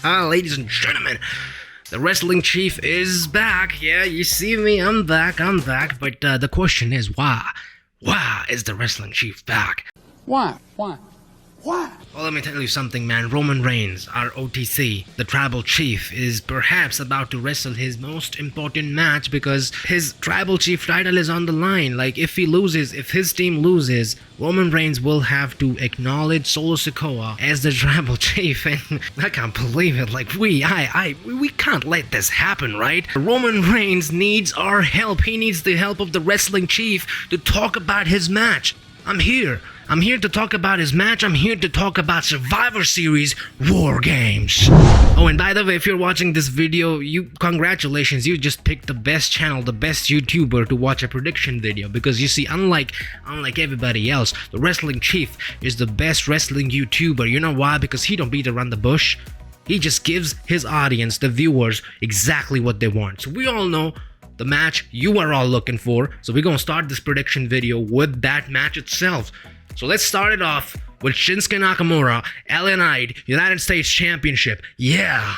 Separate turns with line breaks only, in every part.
Ladies and gentlemen, the Wrestling Chief is back. Yeah, you see me, I'm back. But the question is, why? Why is the Wrestling Chief back?
Why?
Well, let me tell you something, man. Roman Reigns, our OTC, the Tribal Chief, is perhaps about to wrestle his most important match because his Tribal Chief title is on the line. Like, if his team loses, Roman Reigns will have to acknowledge Solo Sikoa as the Tribal Chief, and I can't believe it. Like, we can't let this happen, right? Roman Reigns needs our help. He needs the help of the Wrestling Chief to talk about his match. I'm here to talk about his match. I'm here to talk about Survivor Series WarGames. Oh, and by the way, if you're watching this video, congratulations, you just picked the best channel, the best YouTuber to watch a prediction video. Because you see, unlike everybody else, the Wrestling Chief is the best wrestling YouTuber. You know why? Because he don't beat around the bush. He just gives his audience, the viewers, exactly what they want. So we all know the match you are all looking for. So we're gonna start this prediction video with that match itself. So let's start it off with Shinsuke Nakamura, LA Knight, United States Championship. Yeah.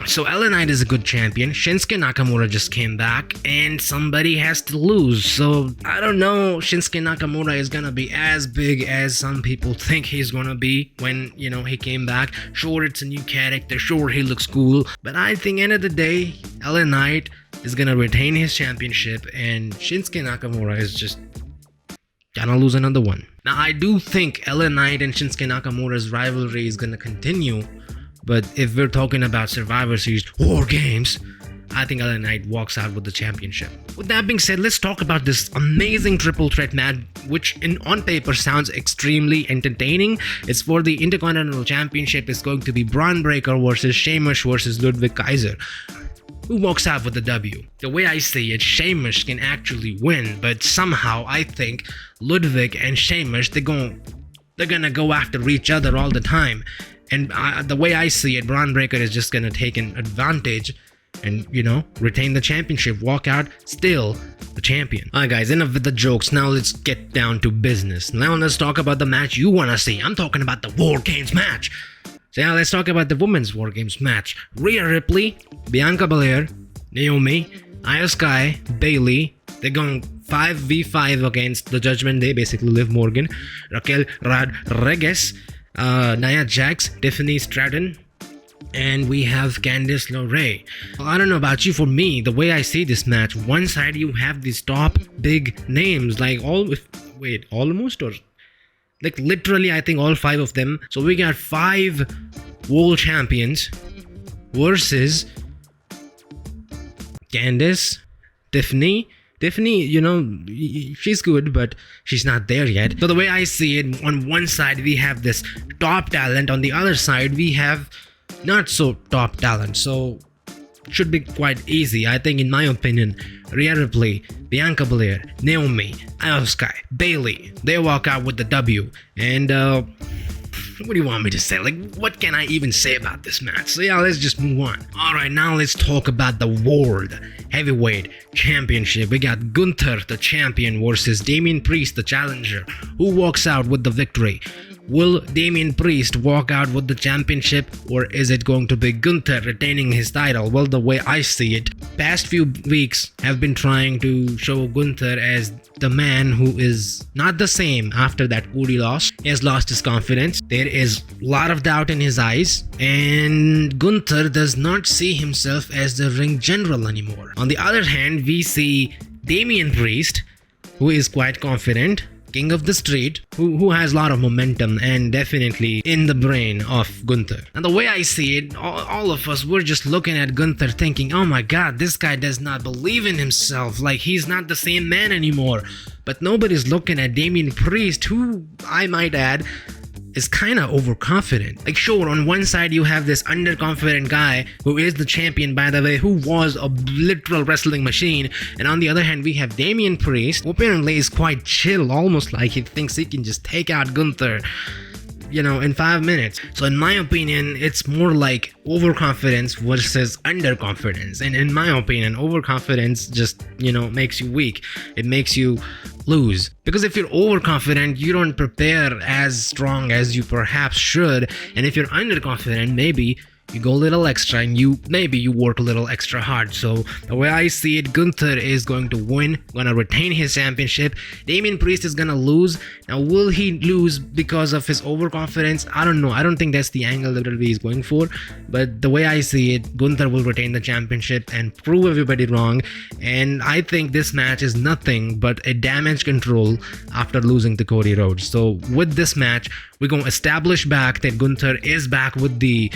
So LA Knight is a good champion. Shinsuke Nakamura just came back and somebody has to lose. So I don't know, Shinsuke Nakamura is gonna be as big as some people think he's gonna be when, he came back. Sure, it's a new character. Sure, he looks cool. But I think end of the day, LA Knight is gonna retain his championship and Shinsuke Nakamura is just gonna lose another one. Now, I do think LA Knight and Shinsuke Nakamura's rivalry is gonna continue, but if we're talking about Survivor Series WarGames, I think LA Knight walks out with the championship. With that being said, let's talk about this amazing triple threat match, which on paper sounds extremely entertaining. It's for the Intercontinental Championship. It's going to be Braun Breaker versus Sheamus versus Ludwig Kaiser. Who walks out with the W? The way I see it, Sheamus can actually win, but somehow I think Ludwig and Sheamus, they're gonna go after each other all the time. And the way I see it, Braun Breaker is just gonna take an advantage and, retain the championship, walk out still the champion. Alright guys, enough with the jokes. Now let's get down to business. Now let's talk about the match you wanna see. I'm talking about the WarGames match. So now let's talk about the women's WarGames match. Rhea Ripley, Bianca Belair, Naomi, Io Sky, Bayley. They're going 5v5 against the Judgment Day, basically Liv Morgan, Raquel Rodriguez, Nia Jax, Tiffany, Stratton, and we have Candice, LeRae. Well, I don't know about you, for me, the way I see this match, one side you have these top big names, like literally, I think all 5 of them. So we got 5 world champions versus Candice, Tiffany, she's good, but she's not there yet. So the way I see it, on one side we have this top talent, on the other side we have not so top talent. So should be quite easy, I think, in my opinion. Rhea Ripley, Bianca Belair, Naomi, Io Sky, Bayley, they walk out with the W. And what do you want me to say? Like, what can I even say about this match? So yeah, let's just move on. Alright, now let's talk about the World Heavyweight Championship. We got Gunther, the champion, versus Damian Priest, the challenger. Who walks out with the victory? Will Damian Priest walk out with the championship, or is it going to be Gunther retaining his title? Well, the way I see it, past few weeks have been trying to show Gunther as the man who is not the same after that Cody loss. He has lost his confidence. There is a lot of doubt in his eyes, and Gunther does not see himself as the ring general anymore. On the other hand, we see Damian Priest, who is quite confident, king of the street, who has a lot of momentum and definitely in the brain of Gunther. And the way I see it, all of us, we're just looking at Gunther thinking, oh my god, this guy does not believe in himself, like he's not the same man anymore. But nobody's looking at Damian Priest, who, I might add, is kind of overconfident. Like, sure, on one side you have this underconfident guy who is the champion, by the way, who was a literal wrestling machine, and on the other hand we have Damian Priest, who apparently is quite chill, almost like he thinks he can just take out Gunther. in 5 minutes. So in my opinion, it's more like overconfidence versus underconfidence. And in my opinion, overconfidence just, makes you weak. It makes you lose. Because if you're overconfident, you don't prepare as strong as you perhaps should. And if you're underconfident, maybe you go a little extra and you work a little extra hard. So the way I see it, Gunther is going to win, gonna retain his championship. Damian Priest is gonna lose. Now, will he lose because of his overconfidence? I don't know. I don't think that's the angle that WWE is going for. But the way I see it, Gunther will retain the championship and prove everybody wrong. And I think this match is nothing but a damage control after losing to Cody Rhodes. So with this match, we're going to establish back that Gunther is back with the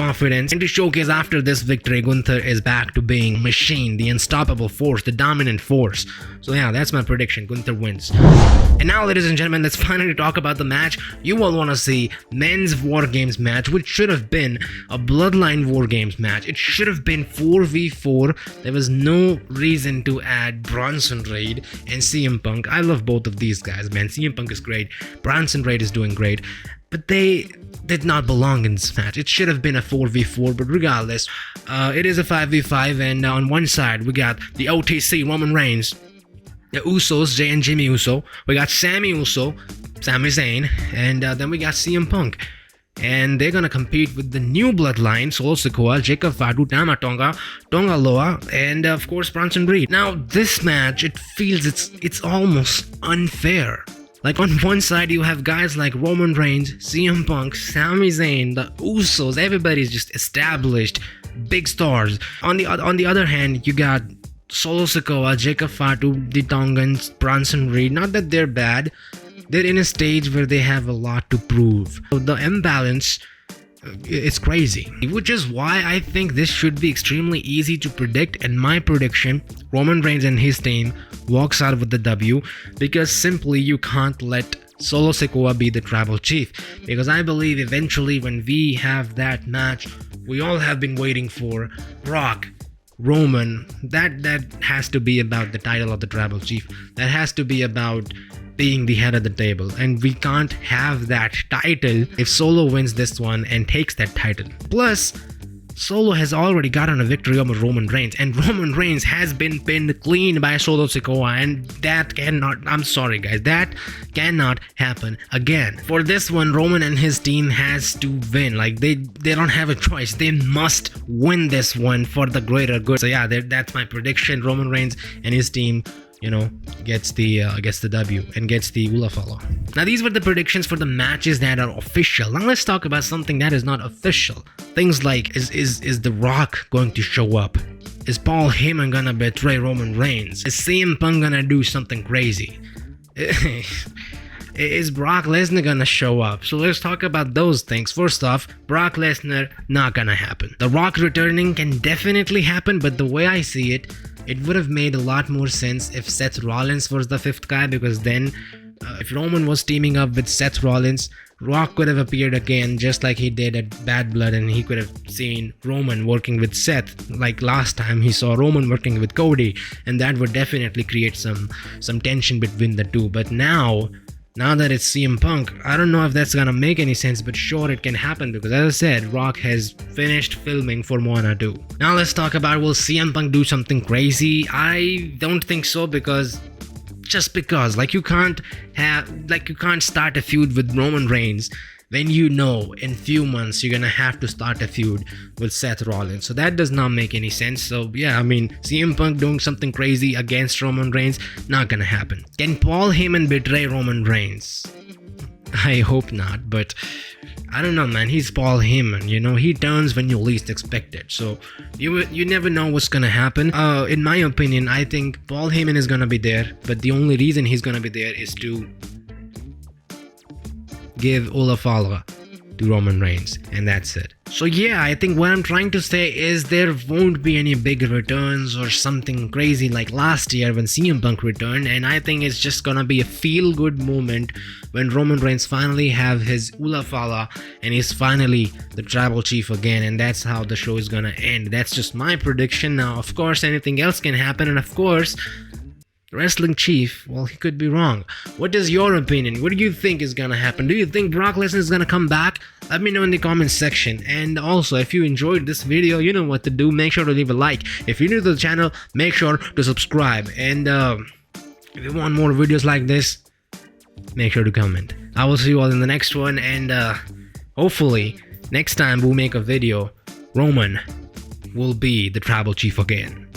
confidence, and to showcase after this victory, Gunther is back to being machine, the unstoppable force, the dominant force. So yeah, that's my prediction. Gunther wins. And now, ladies and gentlemen, let's finally talk about the match you all want to see. Men's WarGames match, which should have been a Bloodline WarGames match. It should have been 4v4. There was no reason to add Bronson Reed and CM Punk. I love both of these guys, man. CM Punk is great. Bronson Reed is doing great. But they did not belong in this match. It should have been a 4v4, but regardless, it is a 5v5, and on one side, we got the OTC, Roman Reigns, the Usos, Jay and Jimmy Uso. We got Sami Uso, Sami Zayn, and then we got CM Punk. And they're gonna compete with the new bloodline, Sikoa, Jacob Fatu, Tama, Tonga, Loa, and of course Bronson Reed. Now, this match, it feels it's almost unfair. Like, on one side, you have guys like Roman Reigns, CM Punk, Sami Zayn, the Usos. Everybody's just established, big stars. On the other hand, you got Solo Sikoa, Jacob Fatu, the Tongans, Bronson Reed. Not that they're bad. They're in a stage where they have a lot to prove. So the imbalance, it's crazy. Which is why I think this should be extremely easy to predict. And my prediction, Roman Reigns and his team walks out with the W, because simply you can't let Solo Sikoa be the tribal chief. Because I believe eventually when we have that match we all have been waiting for, Rock, Roman, that has to be about the title of the tribal chief. That has to be about being the head of the table, and we can't have that title if Solo wins this one and takes that title. Plus, Solo has already gotten a victory over Roman Reigns, and Roman Reigns has been pinned clean by Solo Sikoa, and that cannot, I'm sorry guys, that cannot happen again. For this one, Roman and his team has to win. Like, they don't have a choice. They must win this one for the greater good. So yeah, that's my prediction. Roman Reigns and his team, gets the W and gets the Ula follow. Now, these were the predictions for the matches that are official. Now let's talk about something that is not official. Things like, is The Rock going to show up? Is Paul Heyman gonna betray Roman Reigns? Is CM Punk gonna do something crazy? Is Brock Lesnar gonna show up? So let's talk about those things. First off, Brock Lesnar, not gonna happen. The Rock returning can definitely happen, but the way I see it, it would have made a lot more sense if Seth Rollins was the fifth guy, because then if Roman was teaming up with Seth Rollins, Rock could have appeared again just like he did at Bad Blood, and he could have seen Roman working with Seth like last time he saw Roman working with Cody, and that would definitely create some tension between the two. But now that it's CM Punk, I don't know if that's gonna make any sense, but sure, it can happen, because as I said, Rock has finished filming for Moana 2. Now let's talk about, will CM Punk do something crazy? I don't think so, because you can't start a feud with Roman Reigns when in few months you're gonna have to start a feud with Seth Rollins. So that does not make any sense. So yeah, CM Punk doing something crazy against Roman Reigns, not gonna happen. Can Paul Heyman betray Roman Reigns? I hope not, but I don't know, man. He's Paul Heyman, he turns when you least expect it. So you never know what's gonna happen. In my opinion, I think Paul Heyman is gonna be there, but the only reason he's gonna be there is to give Olafala to Roman Reigns, and that's it. So yeah, I think what I'm trying to say is there won't be any big returns or something crazy like last year when CM Punk returned, and I think it's just gonna be a feel-good moment when Roman Reigns finally have his Olafala and he's finally the tribal chief again, and that's how the show is gonna end. That's just my prediction. Now, of course, anything else can happen, and of course, wrestling chief, well, he could be wrong. What is your opinion? What do you think is gonna happen? Do you think Brock Lesnar is gonna come back? Let me know in the comments section. And also, if you enjoyed this video, you know what to do. Make sure to leave a like. If you're new to the channel, make sure to subscribe. And if you want more videos like this, make sure to comment. I will see you all in the next one, and hopefully next time we'll make a video, Roman will be the tribal chief again.